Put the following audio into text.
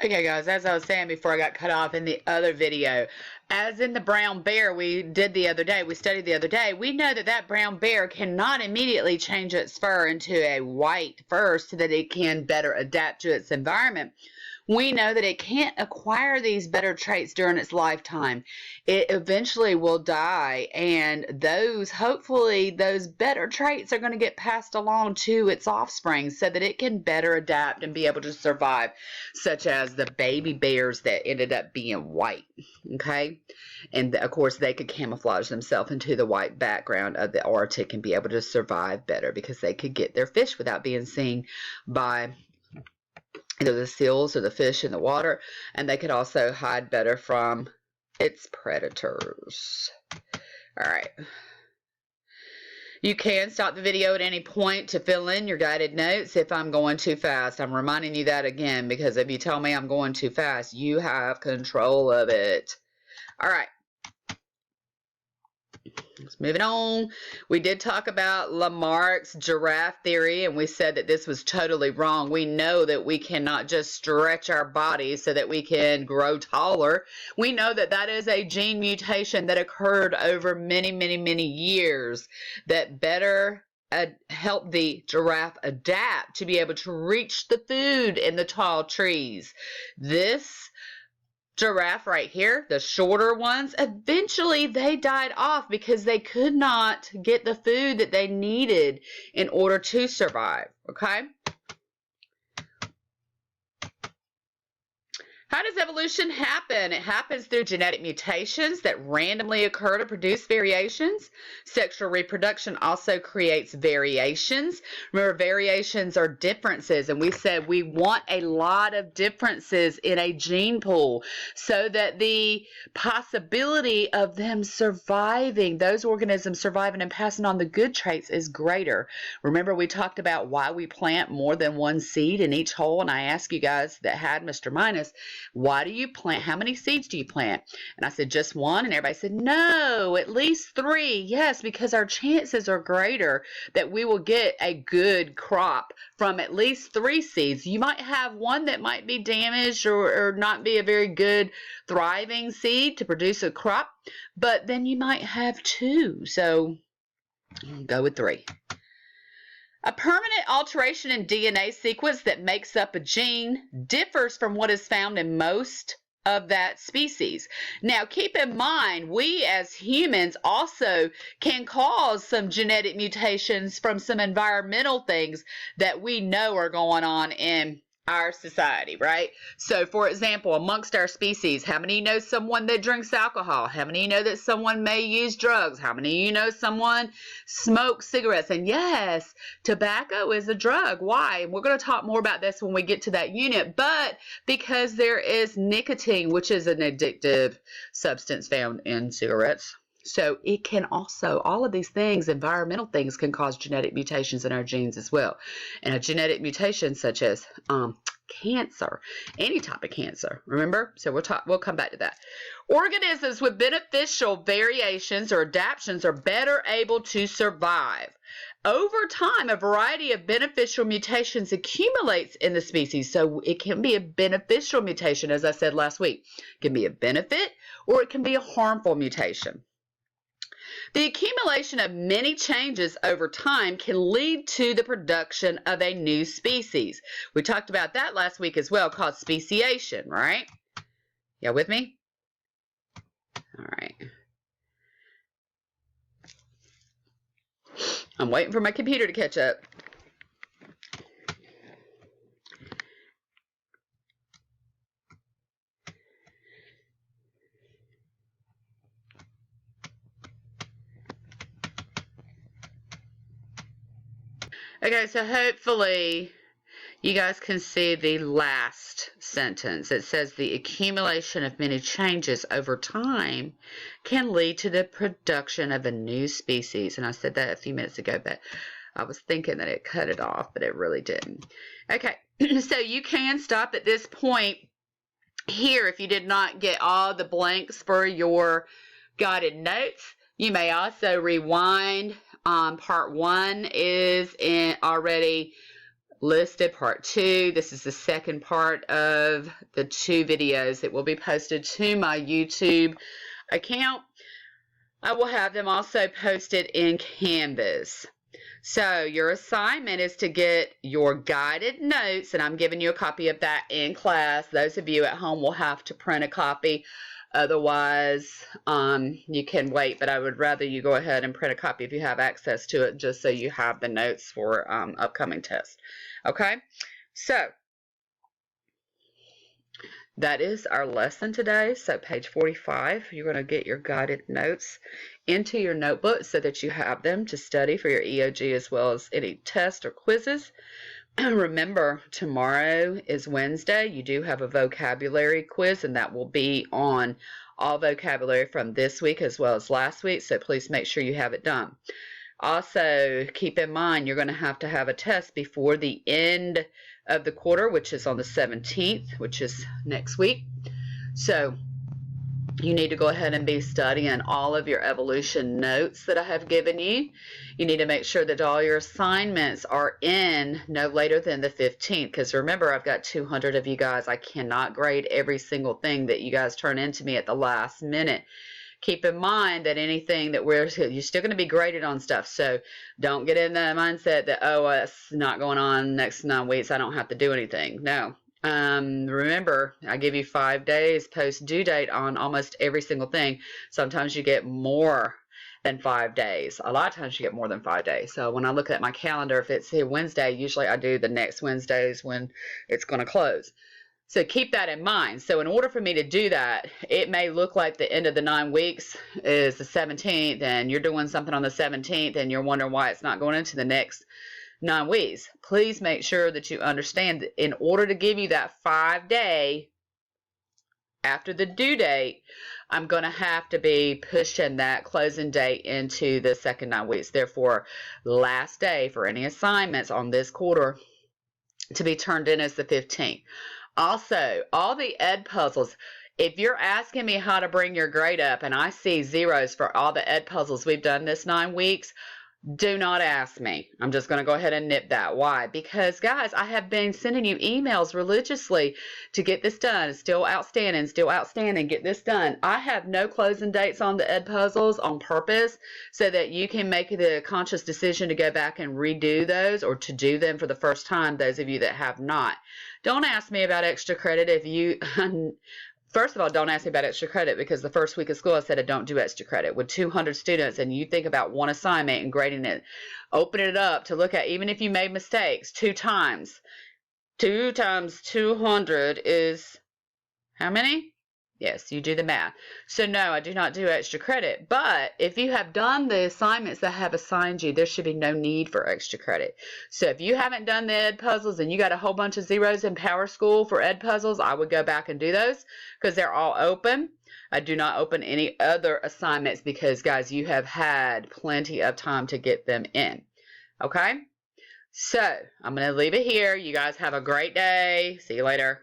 Okay, guys, as I was saying before I got cut off in the other video, as in the brown bear we studied the other day, we know that that brown bear cannot immediately change its fur into a white fur so that it can better adapt to its environment. We know that it can't acquire these better traits during its lifetime. It eventually will die, and hopefully those better traits are going to get passed along to its offspring so that it can better adapt and be able to survive, such as the baby bears that ended up being white, okay? And of course, they could camouflage themselves into the white background of the Arctic and be able to survive better because they could get their fish without being seen by either the seals or the fish in the water, and they could also hide better from its predators. All right. You can stop the video at any point to fill in your guided notes if I'm going too fast. I'm reminding you that again because if you tell me I'm going too fast, you have control of it. All right. Let's move it on. We did talk about Lamarck's giraffe theory, and we said that this was totally wrong. We know that we cannot just stretch our bodies so that we can grow taller. We know that that is a gene mutation that occurred over many, many, many years that better help the giraffe adapt to be able to reach the food in the tall trees. This giraffe right here, the shorter ones, eventually they died off because they could not get the food that they needed in order to survive, okay? How does evolution happen? It happens through genetic mutations that randomly occur to produce variations. Sexual reproduction also creates variations. Remember, variations are differences, and we said we want a lot of differences in a gene pool so that the possibility of them surviving, those organisms surviving and passing on the good traits, is greater. Remember, we talked about why we plant more than one seed in each hole, and I asked you guys that had Mr. Minus, why do you plant? How many seeds do you plant? And I said, just one. And everybody said, no, at least 3. Yes, because our chances are greater that we will get a good crop from at least 3 seeds. You might have one that might be damaged or not be a very good thriving seed to produce a crop, but then you might have 2. So go with 3. A permanent alteration in DNA sequence that makes up a gene differs from what is found in most of that species. Now, keep in mind, we as humans also can cause some genetic mutations from some environmental things that we know are going on in our society, right? So, for example, amongst our species, how many know someone that drinks alcohol? How many know that someone may use drugs? How many know someone smokes cigarettes? And yes, tobacco is a drug. Why? And we're going to talk more about this when we get to that unit, but because there is nicotine, which is an addictive substance found in cigarettes. So it can also, all of these things, environmental things, can cause genetic mutations in our genes as well. And a genetic mutation such as cancer, any type of cancer, remember? So we'll come back to that. Organisms with beneficial variations or adaptations are better able to survive. Over time, a variety of beneficial mutations accumulates in the species. So it can be a beneficial mutation, as I said last week. It can be a benefit or it can be a harmful mutation. The accumulation of many changes over time can lead to the production of a new species. We talked about that last week as well, called speciation, right? Y'all with me? All right. I'm waiting for my computer to catch up. Okay, so hopefully you guys can see the last sentence. It says the accumulation of many changes over time can lead to the production of a new species. And I said that a few minutes ago, but I was thinking that it cut it off, but it really didn't. Okay, so you can stop at this point here if you did not get all the blanks for your guided notes. You may also rewind. Part 1 is already listed, part 2. This is the second part of the 2 videos that will be posted to my YouTube account. I will have them also posted in Canvas. So your assignment is to get your guided notes, and I'm giving you a copy of that in class. Those of you at home will have to print a copy. Otherwise, you can wait, but I would rather you go ahead and print a copy if you have access to it, just so you have the notes for upcoming tests. Okay, so that is our lesson today. So page 45, you're going to get your guided notes into your notebook so that you have them to study for your EOG as well as any tests or quizzes. Remember, tomorrow is Wednesday. You do have a vocabulary quiz, and that will be on all vocabulary from this week as well as last week, so please make sure you have it done. Also, keep in mind you're going to have a test before the end of the quarter, which is on the 17th, which is next week. So you need to go ahead and be studying all of your evolution notes that I have given you. You need to make sure that all your assignments are in no later than the 15th, because remember, I've got 200 of you guys. I cannot grade every single thing that you guys turn into me at the last minute. Keep in mind that anything that you're still going to be graded on stuff. So don't get in the mindset that, oh, it's not going on next 9 weeks, I don't have to do anything. No. Remember, I give you 5 days post due date on almost every single thing. Sometimes you get more than 5 days. A lot of times you get more than 5 days. So when I look at my calendar, if it's here Wednesday, usually I do the next Wednesdays when it's going to close. So keep that in mind. So in order for me to do that, it may look like the end of the 9 weeks is the 17th, and you're doing something on the 17th, and you're wondering why it's not going into the next 9 weeks. Please make sure that you understand that in order to give you that 5-day after the due date, I'm going to have to be pushing that closing date into the second 9 weeks. Therefore, last day for any assignments on this quarter to be turned in is the 15th. Also, all the ed puzzles, if you're asking me how to bring your grade up and I see zeros for all the ed puzzles we've done this 9 weeks, do not ask me. I'm just going to go ahead and nip that. Why? Because, guys, I have been sending you emails religiously to get this done. Still outstanding, get this done. I have no closing dates on the ed puzzles on purpose so that you can make the conscious decision to go back and redo those or to do them for the first time, those of you that have not. Don't ask me about extra credit if you... First of all, don't ask me about extra credit, because the first week of school I said I don't do extra credit. With 200 students and you think about one assignment and grading it, open it up to look at, even if you made mistakes 2 times. 2 times 200 is how many? Yes, you do the math. So no, I do not do extra credit. But if you have done the assignments that I have assigned you, there should be no need for extra credit. So if you haven't done the ed puzzles and you got a whole bunch of zeros in Power School for ed puzzles, I would go back and do those because they're all open. I do not open any other assignments because, guys, you have had plenty of time to get them in. Okay? So I'm going to leave it here. You guys have a great day. See you later.